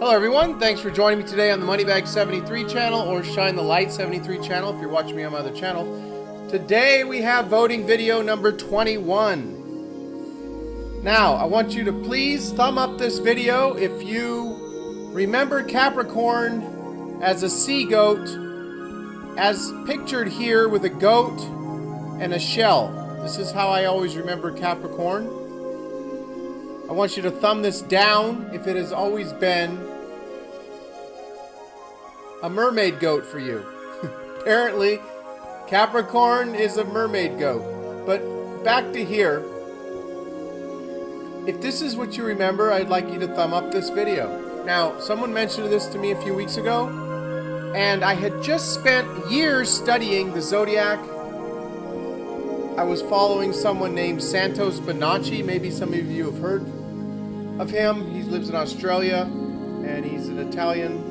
Hello everyone, thanks for joining me today on the Moneybag 73 channel or Shine the Light 73 channel if you're watching me on my other channel. Today we have voting video number 21. Now, I want you to please thumb up this video if you remember Capricorn as a sea goat, as pictured here with a goat and a shell. This is how I always remember Capricorn. I want you to thumb this down if it has always been a mermaid goat for you. Apparently, Capricorn is a mermaid goat. But back to here. If this is what you remember, I'd like you to thumb up this video. Now, someone mentioned this to me a few weeks ago, and I had just spent years studying the Zodiac. I was following someone named Santos Bonacci. Maybe some of you have heard of him. He lives in Australia, and he's an Italian,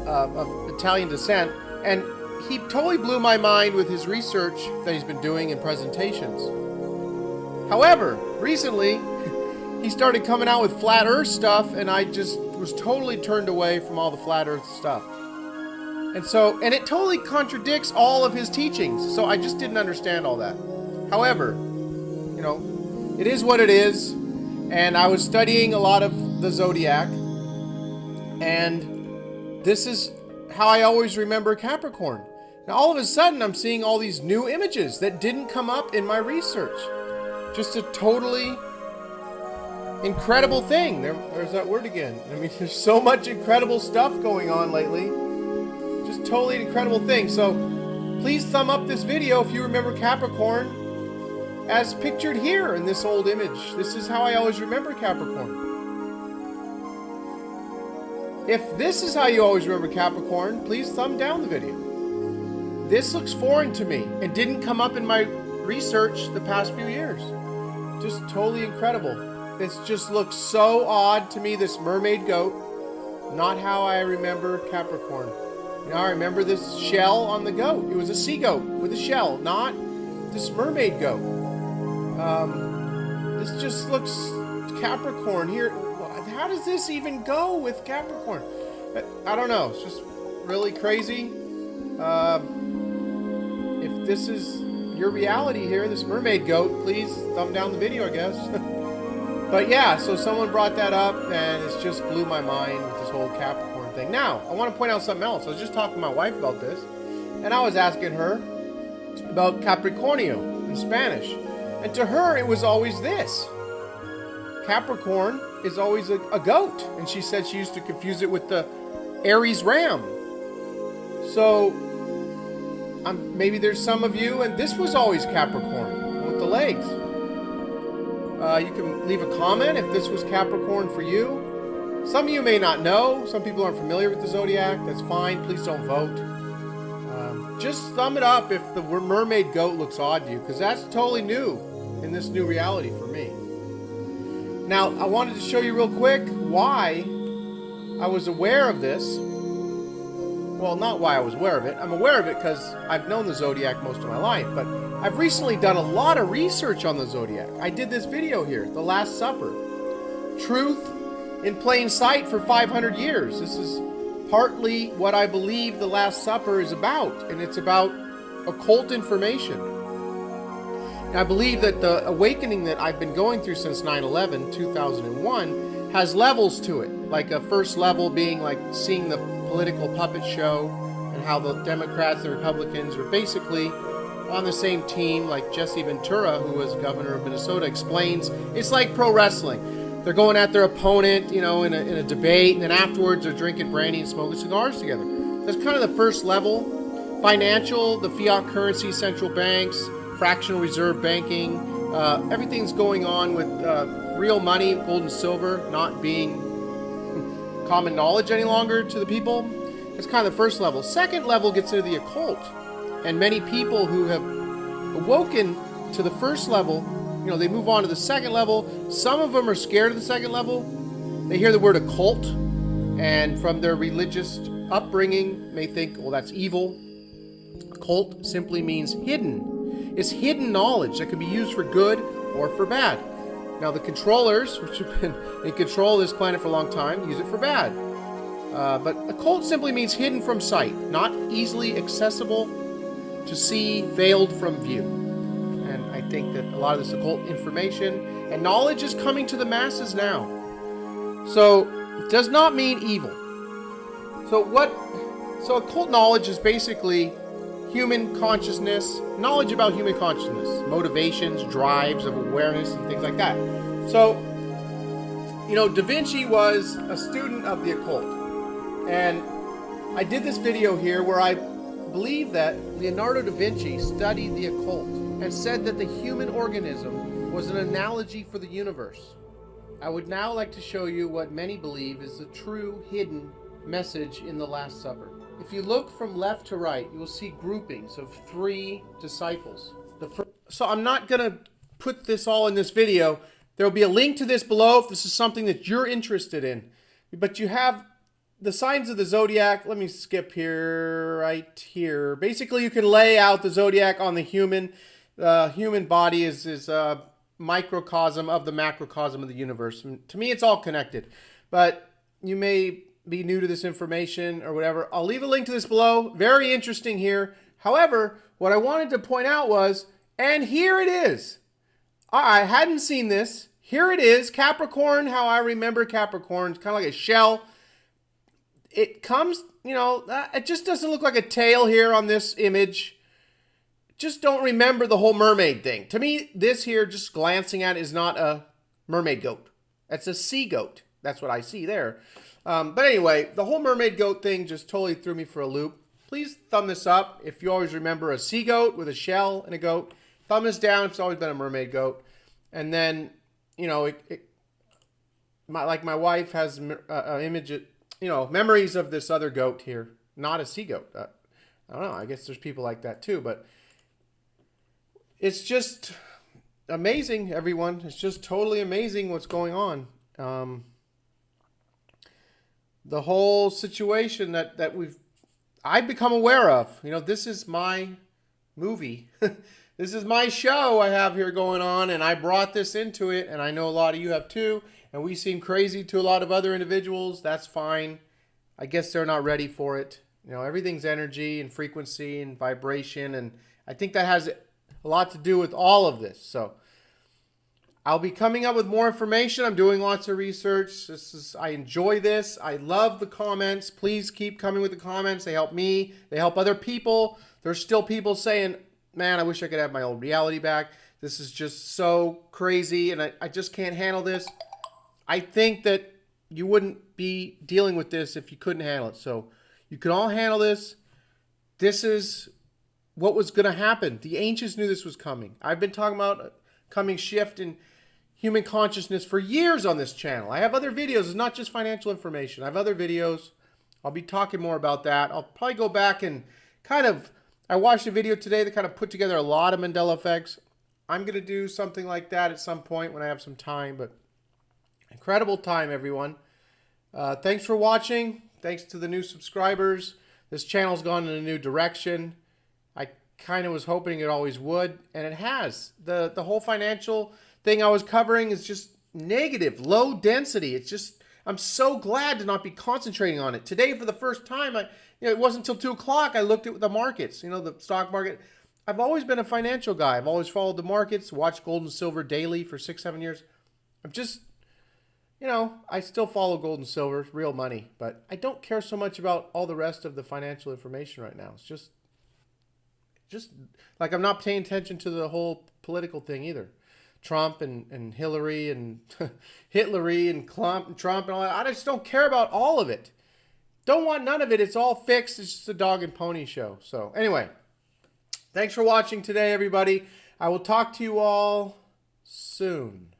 of Italian descent, and he totally blew my mind with his research that he's been doing in presentations. However, recently, he started coming out with flat earth stuff, and I just was totally turned away from all the flat earth stuff. And it totally contradicts all of his teachings, so I just didn't understand all that. However, you know, it is what it is, and I was studying a lot of the Zodiac, and this is how I always remember Capricorn. Now all of a sudden I'm seeing all these new images that didn't come up in my research. Just a totally incredible thing. There's that word again. I mean, there's so much incredible stuff going on lately. Just totally incredible thing. So please thumb up this video if you remember Capricorn as pictured here in this old image. This is how I always remember Capricorn. If this is how you always remember Capricorn, please thumb down the video. This looks foreign to me and didn't come up in my research the past few years. Just totally incredible. This just looks so odd to me, this mermaid goat. Not how I remember Capricorn. You know, I remember this shell on the goat. It was a sea goat with a shell, not this mermaid goat. This just looks Capricorn here. How does this even go with Capricorn? I don't know. It's just really crazy. If this is your reality here, this mermaid goat, please thumb down the video, I guess. But yeah, so someone brought that up, and it's just blew my mind with this whole Capricorn thing. Now, I want to point out something else. I was just talking to my wife about this, and I was asking her about Capricornio in Spanish. And to her, it was always this. Capricorn is always a goat, and she said she used to confuse it with the Aries ram. So maybe there's some of you, and this was always Capricorn with the legs. You can leave a comment if this was Capricorn for you. Some of you may not know. Some people aren't familiar with the Zodiac. That's fine. Please don't vote. Just thumb it up if the mermaid goat looks odd to you, because that's totally new in this new reality for me. Now, I wanted to show you real quick why I was aware of this. Well, not why I was aware of it. I'm aware of it because I've known the Zodiac most of my life, but I've recently done a lot of research on the Zodiac. I did this video here, The Last Supper. Truth in plain sight for 500 years. This is partly what I believe The Last Supper is about, and it's about occult information. I believe that the awakening that I've been going through since 9/11, 2001, has levels to it. Like a first level being like seeing the political puppet show and how the Democrats and Republicans are basically on the same team, like Jesse Ventura, who was governor of Minnesota, explains. It's like pro wrestling. They're going at their opponent, you know, in a debate, and then afterwards they're drinking brandy and smoking cigars together. That's kind of the first level. Financial, the fiat currency, central banks, fractional reserve banking, everything's going on with real money, gold and silver, not being common knowledge any longer to the people. It's kind of the first level. Second level gets into the occult, and many people who have awoken to the first level, you know, they move on to the second level. Some of them are scared of the second level. They hear the word occult, and from their religious upbringing, may think, well, that's evil. Occult simply means hidden. It's hidden knowledge that can be used for good or for bad. Now the controllers, which have been in control of this planet for a long time, use it for bad. But occult simply means hidden from sight, not easily accessible to see, veiled from view. And I think that a lot of this occult information and knowledge is coming to the masses now. So it does not mean evil. So occult knowledge is basically human consciousness, knowledge about human consciousness, motivations, drives of awareness, and things like that. So, you know, Da Vinci was a student of the occult. And I did this video here where I believe that Leonardo da Vinci studied the occult and said that the human organism was an analogy for the universe. I would now like to show you what many believe is the true hidden message in the Last Supper. If you look from left to right, you will see groupings of 3 disciples. So I'm not going to put this all in this video. There will be a link to this below if this is something that you're interested in. But you have the signs of the Zodiac. Let me skip here, right here. Basically, you can lay out the Zodiac on the human. The human body is a microcosm of the macrocosm of the universe. And to me, it's all connected. But you may be new to this information or whatever. I'll leave a link to this below. Very interesting here. However, what I wanted to point out was, and here it is. I hadn't seen this. Here it is. Capricorn, how I remember Capricorn. It's kind of like a shell. It comes, you know, it just doesn't look like a tail here on this image. Just don't remember the whole mermaid thing. To me, this here, just glancing at it, is not a mermaid goat. That's a sea goat. That's what I see there. But anyway, the whole mermaid goat thing just totally threw me for a loop. Please thumb this up if you always remember a sea goat with a shell and a goat. Thumb this down if it's always been a mermaid goat. And then, you know, like my wife has an image, you know, memories of this other goat here, not a sea goat. I don't know. I guess there's people like that too, but it's just amazing, everyone. It's just totally amazing what's going on. The whole situation that I've become aware of. You know, this is my movie. This is my show I have here going on, and I brought this into it, and I know a lot of you have too, and we seem crazy to a lot of other individuals. That's fine. I guess they're not ready for it. You know, everything's energy and frequency and vibration, and I think that has a lot to do with all of this. So I'll be coming up with more information. I'm doing lots of research. I enjoy this. I love the comments. Please keep coming with the comments. They help me. They help other people. There's still people saying, man, I wish I could have my old reality back. This is just so crazy, and I just can't handle this. I think that you wouldn't be dealing with this if you couldn't handle it. So you can all handle this. This is what was going to happen. The ancients knew this was coming. I've been talking about a coming shift in human consciousness for years on this channel. I have other videos. It's not just financial information. I have other videos. I'll be talking more about that. I'll probably go back and I watched a video today that kind of put together a lot of Mandela effects. I'm going to do something like that at some point when I have some time, but incredible time, everyone. Thanks for watching. Thanks to the new subscribers. This channel's gone in a new direction. I kind of was hoping it always would, and it has. The whole financial thing I was covering is just negative, low density. It's just, I'm so glad to not be concentrating on it. Today, for the first time, it wasn't until 2 o'clock I looked at the markets, you know, the stock market. I've always been a financial guy. I've always followed the markets, watched gold and silver daily for 6-7 years. I'm just, you know, I still follow gold and silver, real money, but I don't care so much about all the rest of the financial information right now. It's just like I'm not paying attention to the whole political thing either. Trump and Hillary and Hitlery and Trump and all that. I just don't care about all of it. Don't want none of it. It's all fixed. It's just a dog and pony show. So anyway, thanks for watching today, everybody. I will talk to you all soon.